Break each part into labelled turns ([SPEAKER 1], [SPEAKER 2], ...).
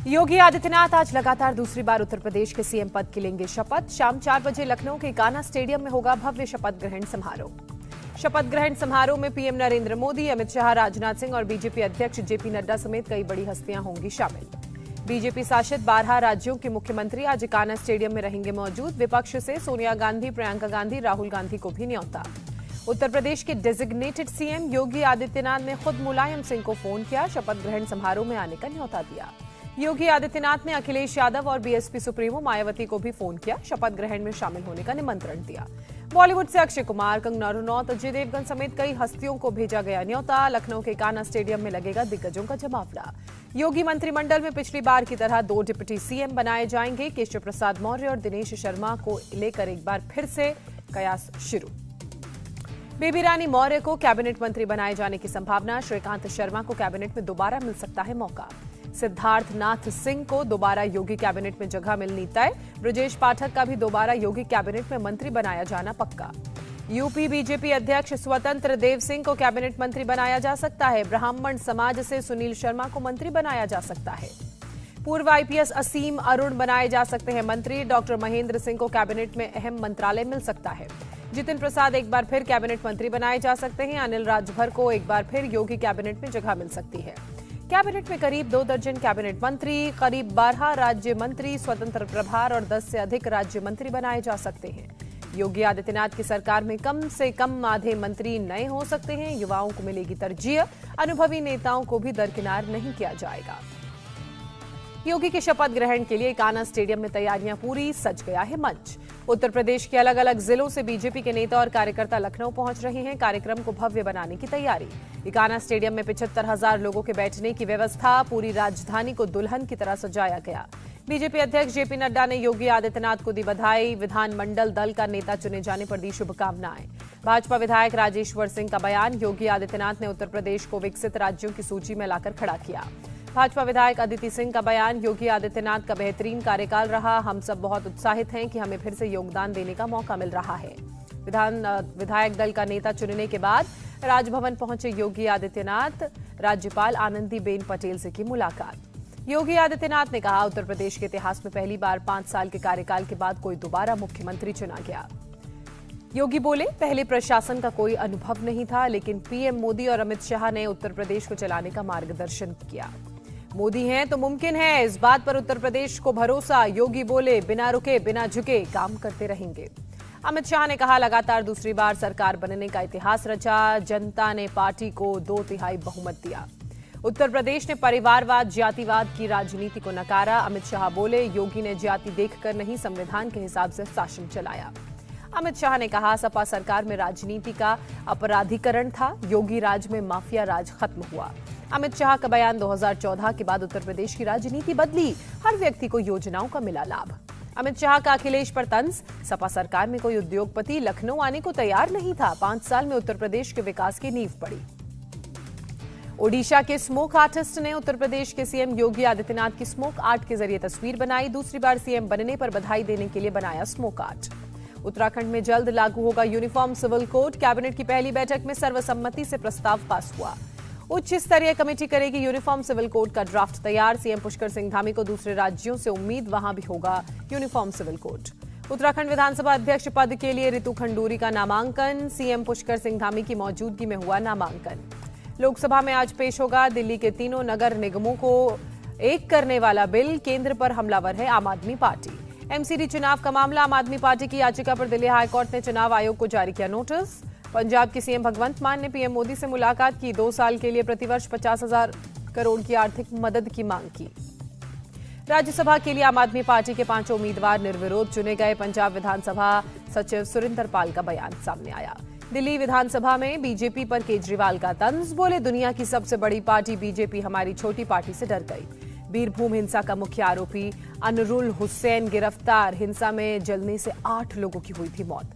[SPEAKER 1] योगी आदित्यनाथ आज लगातार दूसरी बार उत्तर प्रदेश के सीएम पद की लेंगे शपथ। शाम 4 बजे लखनऊ के कान्हा स्टेडियम में होगा भव्य शपथ ग्रहण समारोह। शपथ ग्रहण समारोह में पीएम नरेंद्र मोदी, अमित शाह, राजनाथ सिंह और बीजेपी अध्यक्ष जेपी नड्डा समेत कई बड़ी हस्तियां होंगी शामिल। बीजेपी शासित 12 राज्यों के मुख्यमंत्री आज कान्हा स्टेडियम में रहेंगे मौजूद। विपक्ष से सोनिया गांधी, प्रियंका गांधी, राहुल गांधी को भी न्योता। उत्तर प्रदेश के डेजिग्नेटेड सीएम योगी आदित्यनाथ ने खुद मुलायम सिंह को फोन किया, शपथ ग्रहण समारोह में आने का न्योता दिया। योगी आदित्यनाथ ने अखिलेश यादव और बीएसपी सुप्रीमो मायावती को भी फोन किया, शपथ ग्रहण में शामिल होने का निमंत्रण दिया। बॉलीवुड से अक्षय कुमार, कंगना रनौत, अजय देवगन समेत कई हस्तियों को भेजा गया न्योता। लखनऊ के कान्हा स्टेडियम में लगेगा दिग्गजों का जमावड़ा। योगी मंत्रिमंडल में पिछली बार की तरह 2 डिप्टी सीएम बनाए जाएंगे। केशव प्रसाद मौर्य और दिनेश शर्मा को लेकर एक बार फिर से कयास शुरू। बेबी रानी मौर्य को कैबिनेट मंत्री बनाए जाने की संभावना। श्रीकांत शर्मा को कैबिनेट में दोबारा मिल सकता है मौका। सिद्धार्थ नाथ सिंह को दोबारा योगी कैबिनेट में जगह मिलनी तय। ब्रजेश पाठक का भी दोबारा योगी कैबिनेट में मंत्री बनाया जाना पक्का। यूपी बीजेपी अध्यक्ष स्वतंत्र देव सिंह को कैबिनेट मंत्री बनाया जा सकता है। ब्राह्मण समाज से सुनील शर्मा को मंत्री बनाया जा सकता है। पूर्व आईपीएस असीम अरुण बनाए जा सकते हैं मंत्री। डॉक्टर महेंद्र सिंह को कैबिनेट में अहम मंत्रालय मिल सकता है। जितिन प्रसाद एक बार फिर कैबिनेट मंत्री बनाए जा सकते हैं। अनिल राजभर को एक बार फिर योगी कैबिनेट में जगह मिल सकती है। कैबिनेट में करीब 2 दर्जन कैबिनेट मंत्री, करीब 12 राज्य मंत्री, स्वतंत्र प्रभार और 10 से अधिक राज्य मंत्री बनाए जा सकते हैं। योगी आदित्यनाथ की सरकार में कम से कम आधे मंत्री नए हो सकते हैं। युवाओं को मिलेगी तरजीह, अनुभवी नेताओं को भी दरकिनार नहीं किया जाएगा। योगी के शपथ ग्रहण के लिए कान्हा स्टेडियम में तैयारियां पूरी, सज गया है मंच। उत्तर प्रदेश के अलग अलग जिलों से बीजेपी के नेता और कार्यकर्ता लखनऊ पहुंच रहे हैं। कार्यक्रम को भव्य बनाने की तैयारी। कान्हा स्टेडियम में 75,000 लोगों के बैठने की व्यवस्था। पूरी राजधानी को दुल्हन की तरह सजाया गया। बीजेपी अध्यक्ष जेपी नड्डा ने योगी आदित्यनाथ को दी बधाई। विधानमंडल दल का नेता चुने जाने पर दी शुभकामनाएं। भाजपा विधायक राजेश्वर सिंह का बयान, योगी आदित्यनाथ ने उत्तर प्रदेश को विकसित राज्यों की सूची में लाकर खड़ा किया। भाजपा विधायक अदिति सिंह का बयान, योगी आदित्यनाथ का बेहतरीन कार्यकाल रहा। हम सब बहुत उत्साहित हैं कि हमें फिर से योगदान देने का मौका मिल रहा है। विधायक दल का नेता चुनने के बाद राजभवन पहुंचे योगी आदित्यनाथ। राज्यपाल आनंदीबेन पटेल से की मुलाकात। योगी आदित्यनाथ ने कहा, उत्तर प्रदेश के इतिहास में पहली बार 5 साल के कार्यकाल के बाद कोई दोबारा मुख्यमंत्री चुना गया। योगी बोले, पहले प्रशासन का कोई अनुभव नहीं था, लेकिन पीएम मोदी और अमित शाह ने उत्तर प्रदेश को चलाने का मार्गदर्शन किया। मोदी हैं तो मुमकिन है, इस बात पर उत्तर प्रदेश को भरोसा। योगी बोले, बिना रुके बिना झुके काम करते रहेंगे। अमित शाह ने कहा, लगातार दूसरी बार सरकार बनने का इतिहास रचा। जनता ने पार्टी को 2/3 बहुमत दिया। उत्तर प्रदेश ने परिवारवाद, जातिवाद की राजनीति को नकारा। अमित शाह बोले, योगी ने जाति देखकर नहीं, संविधान के हिसाब से शासन चलाया। अमित शाह ने कहा, सपा सरकार में राजनीति का अपराधीकरण था, योगी राज में माफिया राज खत्म हुआ। अमित शाह का बयान, 2014 के बाद उत्तर प्रदेश की राजनीति बदली, हर व्यक्ति को योजनाओं का मिला लाभ। अमित शाह का अखिलेश पर तंज, सपा सरकार में कोई उद्योगपति लखनऊ आने को तैयार नहीं था। 5 साल में उत्तर प्रदेश के विकास की नींव पड़ी। ओडिशा के स्मोक आर्टिस्ट ने उत्तर प्रदेश के सीएम योगी आदित्यनाथ की स्मोक आर्ट के जरिए तस्वीर बनाई। दूसरी बार सीएम बनने पर बधाई देने के लिए बनाया स्मोक आर्ट। उत्तराखंड में जल्द लागू होगा यूनिफॉर्म सिविल कोड। कैबिनेट की पहली बैठक में सर्वसम्मति से प्रस्ताव पास हुआ। उच्च स्तरीय कमेटी करेगी यूनिफॉर्म सिविल कोड का ड्राफ्ट तैयार। सीएम पुष्कर सिंह धामी को दूसरे राज्यों से उम्मीद, वहां भी होगा यूनिफॉर्म सिविल कोड। उत्तराखंड विधानसभा अध्यक्ष पद के लिए रितु खंडूरी का नामांकन। सीएम पुष्कर सिंह धामी की मौजूदगी में हुआ नामांकन। लोकसभा में आज पेश होगा दिल्ली के 3 नगर निगमों को एक करने वाला बिल। केंद्र पर हमलावर है आम आदमी पार्टी। एमसीडी चुनाव का मामला, आम आदमी पार्टी की याचिका पर दिल्ली हाईकोर्ट ने चुनाव आयोग को जारी किया नोटिस। पंजाब के सीएम भगवंत मान ने पीएम मोदी से मुलाकात की। 2 साल के लिए प्रतिवर्ष 50,000 करोड़ की आर्थिक मदद की मांग की। राज्यसभा के लिए आम आदमी पार्टी के 5 उम्मीदवार निर्विरोध चुने गए। पंजाब विधानसभा सचिव सुरिंदर पाल का बयान सामने आया। दिल्ली विधानसभा में बीजेपी पर केजरीवाल का तंज, बोले, दुनिया की सबसे बड़ी पार्टी बीजेपी हमारी छोटी पार्टी से डर गई। बीरभूम हिंसा का मुख्य आरोपी अनरुल हुसैन गिरफ्तार। हिंसा में जलने से 8 लोगों की हुई थी मौत।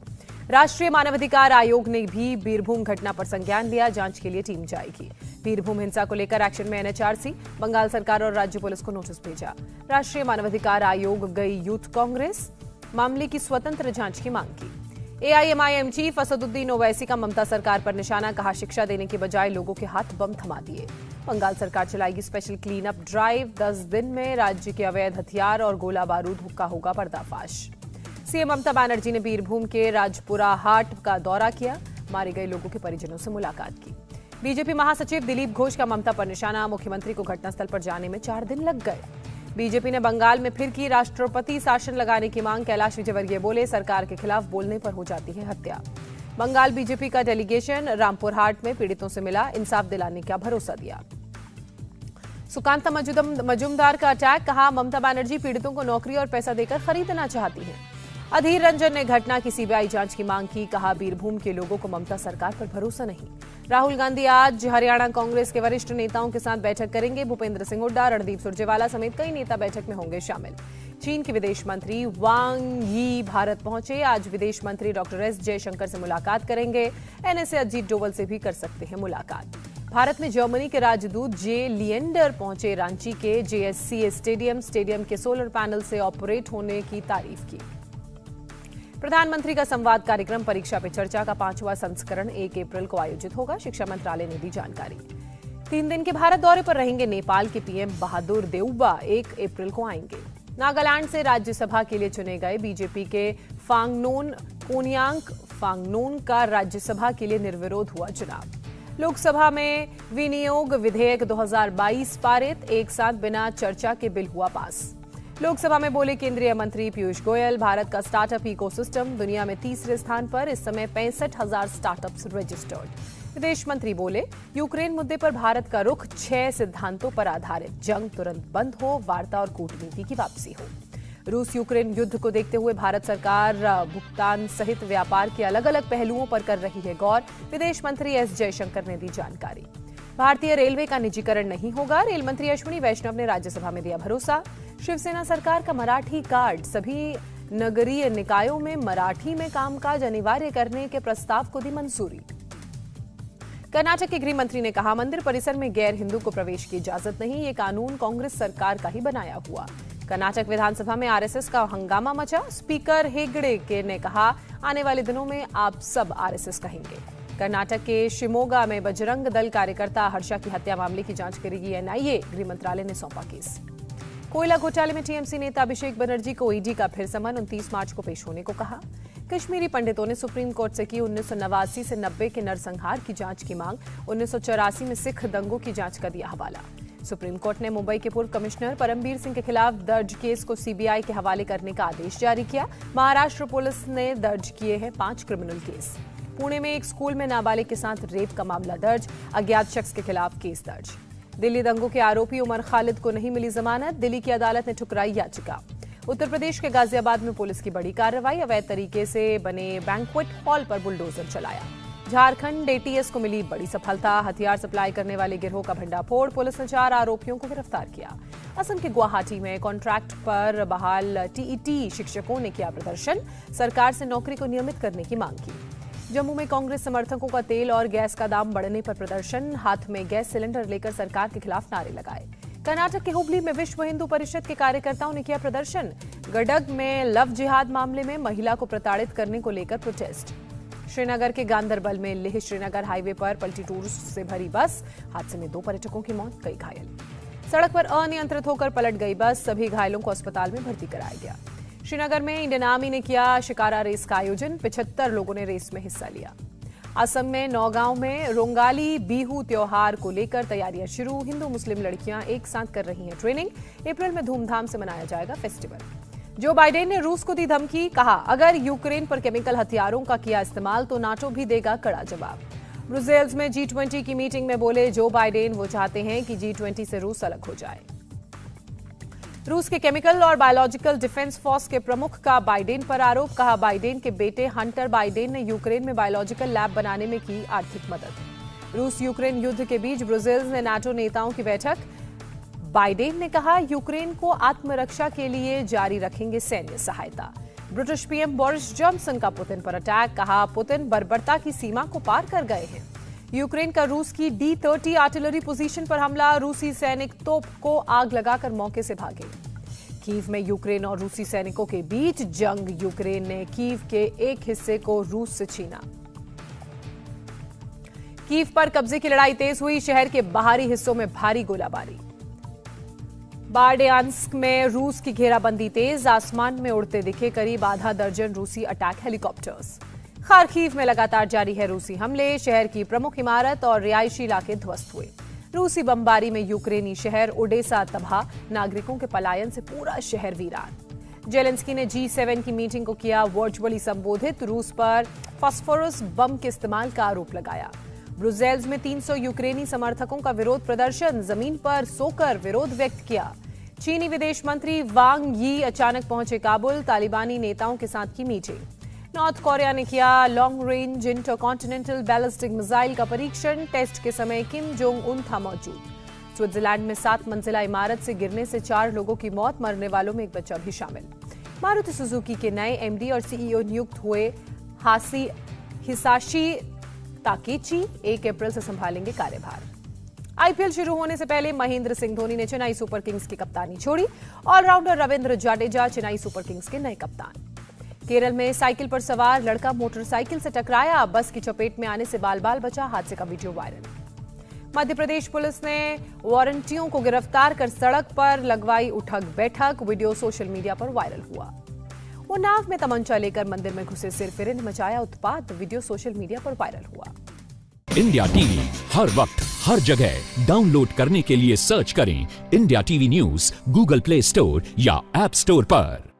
[SPEAKER 1] राष्ट्रीय मानवाधिकार आयोग ने भी बीरभूम घटना पर संज्ञान लिया। जांच के लिए टीम जाएगी। बीरभूम हिंसा को लेकर एक्शन में एनएचआरसी, बंगाल सरकार और राज्य पुलिस को नोटिस भेजा। राष्ट्रीय मानवाधिकार आयोग गई यूथ कांग्रेस, मामले की स्वतंत्र जांच की मांग की। एआईएमआईएम चीफ असदुद्दीन ओवैसी का ममता सरकार पर निशाना, कहा शिक्षा देने के बजाय लोगों के हाथ बम थमा दिए। बंगाल सरकार चलाएगी स्पेशल क्लीन अप ड्राइव, 10 दिन में राज्य के अवैध हथियार और गोला बारूद का होगा पर्दाफाश। सीएम ममता बनर्जी ने बीरभूम के राजपुरा हाट का दौरा किया, मारे गए लोगों के परिजनों से मुलाकात की। बीजेपी महासचिव दिलीप घोष का ममता पर निशाना, मुख्यमंत्री को घटनास्थल पर जाने में 4 दिन लग गए। बीजेपी ने बंगाल में फिर की राष्ट्रपति शासन लगाने की मांग, कैलाश विजयवर्गीय बोले सरकार के खिलाफ बोलने पर हो जाती है हत्या। बंगाल बीजेपी का डेलीगेशन रामपुर हाट में पीड़ितों से मिला, इंसाफ दिलाने का भरोसा दिया। सुकांता मजूमदार का अटैक, कहा ममता बनर्जी पीड़ितों को नौकरी और पैसा देकर खरीदना चाहती हैं। अधीर रंजन ने घटना की सीबीआई जांच की मांग की, कहा बीरभूम के लोगों को ममता सरकार पर भरोसा नहीं। राहुल गांधी आज हरियाणा कांग्रेस के वरिष्ठ नेताओं के साथ बैठक करेंगे। भूपेंद्र सिंह हुड्डा, रणदीप सुरजेवाला समेत कई नेता बैठक में होंगे शामिल। चीन के विदेश मंत्री वांग यी भारत पहुंचे, आज विदेश मंत्री डॉक्टर एस जयशंकर से मुलाकात करेंगे। एनएसए अजीत डोवल से भी कर सकते हैं मुलाकात। भारत में जर्मनी के राजदूत जे लिएंडर पहुंचे रांची के जेएससीए स्टेडियम के सोलर पैनल से ऑपरेट होने की तारीफ की। प्रधानमंत्री का संवाद कार्यक्रम परीक्षा पे चर्चा का 5वां संस्करण 1 अप्रैल को आयोजित होगा, शिक्षा मंत्रालय ने दी जानकारी। 3 दिन के भारत दौरे पर रहेंगे नेपाल के पीएम बहादुर देउबा, 1 अप्रैल को आएंगे। नागालैंड से राज्यसभा के लिए चुने गए बीजेपी के कोनियांग फांगनोन का राज्यसभा के लिए निर्विरोध हुआ चुनाव। लोकसभा में विनियोग विधेयक 2022 पारित, एक साथ बिना चर्चा के बिल हुआ पास। लोकसभा में बोले केंद्रीय मंत्री पीयूष गोयल, भारत का स्टार्टअप इकोसिस्टम दुनिया में 3रे स्थान पर, इस समय 65,000 स्टार्टअप्स रजिस्टर्ड। विदेश मंत्री बोले यूक्रेन मुद्दे पर भारत का रुख 6 सिद्धांतों पर आधारित, जंग तुरंत बंद हो, वार्ता और कूटनीति की वापसी हो। रूस यूक्रेन युद्ध को देखते हुए भारत सरकार भुगतान सहित व्यापार के अलग अलग पहलुओं पर कर रही है गौर, विदेश मंत्री एस जयशंकर ने दी जानकारी। भारतीय रेलवे का निजीकरण नहीं होगा, रेल मंत्री अश्विनी वैष्णव ने राज्यसभा में दिया भरोसा। शिवसेना सरकार का मराठी कार्ड, सभी नगरीय निकायों में मराठी में कामकाज अनिवार्य करने के प्रस्ताव को दी मंजूरी। कर्नाटक के गृह मंत्री ने कहा मंदिर परिसर में गैर हिंदू को प्रवेश की इजाजत नहीं, ये कानून कांग्रेस सरकार का ही बनाया हुआ। कर्नाटक विधानसभा में आरएसएस का हंगामा मचा, स्पीकर हेगड़े ने कहा आने वाले दिनों में आप सब आरएसएस कहेंगे। कर्नाटक के शिमोगा में बजरंग दल कार्यकर्ता हर्षा की हत्या मामले की जांच करेगी एनआईए, गृह मंत्रालय ने सौंपा केस। कोयला घोटाले में टीएमसी नेता अभिषेक बनर्जी को ईडी का फिर समन, 29 मार्च को पेश होने को कहा। कश्मीरी पंडितों ने सुप्रीम कोर्ट से की 1989 से 90 के नरसंहार की जांच की मांग, 1984 में सिख दंगों की जांच का दिया हवाला। सुप्रीम कोर्ट ने मुंबई के पूर्व कमिश्नर परमबीर सिंह के खिलाफ दर्ज केस को सीबीआई के हवाले करने का आदेश जारी किया। महाराष्ट्र पुलिस ने दर्ज किए हैं 5 क्रिमिनल केस। पुणे में एक स्कूल में नाबालिग के साथ रेप का मामला दर्ज, अज्ञात शख्स के खिलाफ केस दर्ज। दिल्ली दंगों के आरोपी उमर खालिद को नहीं मिली जमानत, दिल्ली की अदालत ने ठुकराई याचिका। उत्तर प्रदेश के गाजियाबाद में पुलिस की बड़ी कार्रवाई, अवैध तरीके से बने बैंक्वेट हॉल पर बुलडोजर चलाया। झारखंड एटीएस को मिली बड़ी सफलता, हथियार सप्लाई करने वाले गिरोह का भंडाफोड़, पुलिस ने 4 आरोपियों को गिरफ्तार किया। असम के गुवाहाटी में कॉन्ट्रैक्ट पर बहाल टीईटी शिक्षकों ने किया प्रदर्शन, सरकार से नौकरी को नियमित करने की मांग की। जम्मू में कांग्रेस समर्थकों का तेल और गैस का दाम बढ़ने पर प्रदर्शन, हाथ में गैस सिलेंडर लेकर सरकार के खिलाफ नारे लगाए। कर्नाटक के हुबली में विश्व हिंदू परिषद के कार्यकर्ताओं ने किया प्रदर्शन, गडग में लव जिहाद मामले में महिला को प्रताड़ित करने को लेकर प्रोटेस्ट। श्रीनगर के गांदरबल में लेह श्रीनगर हाईवे पर पलटी टूरिस्ट से भरी बस, हादसे में 2 पर्यटकों की मौत, कई घायल। सड़क पर अनियंत्रित होकर पलट गई बस, सभी घायलों को अस्पताल में भर्ती कराया गया। श्रीनगर में इंडियन आर्मी ने किया शिकारा रेस का आयोजन, 75 लोगों ने रेस में हिस्सा लिया। असम में नौगांव में रोंगाली बिहू त्योहार को लेकर तैयारियां शुरू, हिंदू मुस्लिम लड़कियां एक साथ कर रही हैं ट्रेनिंग, अप्रैल में धूमधाम से मनाया जाएगा फेस्टिवल। जो बाइडेन ने रूस को दी धमकी, कहा अगर यूक्रेन पर केमिकल हथियारों का किया इस्तेमाल तो नाटो भी देगा कड़ा जवाब। ब्रुसेल्स में G20 की मीटिंग में बोले जो बाइडेन, वो चाहते हैं कि G20 से रूस अलग हो जाए। रूस के केमिकल और बायोलॉजिकल डिफेंस फोर्स के प्रमुख का बाइडेन पर आरोप, कहा बाइडेन के बेटे हंटर बाइडेन ने यूक्रेन में बायोलॉजिकल लैब बनाने में की आर्थिक मदद। रूस यूक्रेन युद्ध के बीच ब्रुसेल्स में नाटो नेताओं की बैठक, बाइडेन ने कहा यूक्रेन को आत्मरक्षा के लिए जारी रखेंगे सैन्य सहायता। ब्रिटिश पीएम बोरिस जॉनसन का पुतिन पर अटैक, कहा पुतिन बर्बरता की सीमा को पार कर गए हैं। यूक्रेन का रूस की D-30 आर्टिलरी पोजीशन पर हमला, रूसी सैनिक तोप को आग लगाकर मौके से भागे। कीव में यूक्रेन और रूसी सैनिकों के बीच जंग। यूक्रेन ने कीव के एक हिस्से को रूस से छीना। कीव पर कब्जे की लड़ाई तेज हुई। शहर के बाहरी हिस्सों में भारी गोलाबारी। बार्डियांस्क में रूस की घेराबंदी तेज। आसमान में उड़ते दिखे करीब आधा दर्जन रूसी अटैक हेलीकॉप्टर्स। खार्किव में लगातार जारी है रूसी हमले। शहर की प्रमुख इमारत और रिहायशी इलाके ध्वस्त हुए। रूसी बमबारी में यूक्रेनी शहर ओडेसा तबाह। नागरिकों के पलायन से पूरा शहर वीरान। जेलेंस्की ने G7 की मीटिंग को किया वर्चुअली संबोधित। रूस पर फास्फोरस बम के इस्तेमाल का आरोप लगाया। ब्रुसेल्स में 300 यूक्रेनी समर्थकों का विरोध प्रदर्शन। जमीन पर सोकर विरोध व्यक्त किया। चीनी विदेश मंत्री वांग यी अचानक पहुंचे काबुल। तालिबानी नेताओं के साथ की मीटिंग। नॉर्थ कोरिया ने किया long range intercontinental ballistic missile का परीक्षण। टेस्ट के समय किम जोंग उन था मौजूद। स्विट्जरलैंड में 7 मंजिला इमारत से गिरने से 4 लोगों की मौत। मरने वालों में एक बच्चा भी शामिल। मारुति सुजुकी के नए एमडी और सीईओ नियुक्त हुए। हिसाशी ताकेची 1 अप्रैल से संभालेंगे कार्यभार। आईपीएल शुरू होने से पहले महेंद्र सिंह धोनी ने चेन्नई सुपर किंग्स की कप्तानी छोड़ी। Allrounder Ravindra Jadeja Chennai Super Kings के नए कप्तान। केरल में साइकिल पर सवार लड़का मोटरसाइकिल से टकराया। बस की चपेट में आने से बाल बाल बचा। हादसे का video viral. Madhya Pradesh police ने वारंटियों को गिरफ्तार कर सड़क पर लगवाई उठक बैठक। वीडियो सोशल मीडिया पर वायरल हुआ। उन्नाव में तमंचा लेकर मंदिर में घुसे सिरफिरे ने मचाया उत्पात। वीडियो सोशल मीडिया पर वायरल हुआ।
[SPEAKER 2] इंडिया टीवी हर वक्त हर जगह डाउनलोड करने के लिए सर्च करें India TV news Google play store या ऐप स्टोर पर।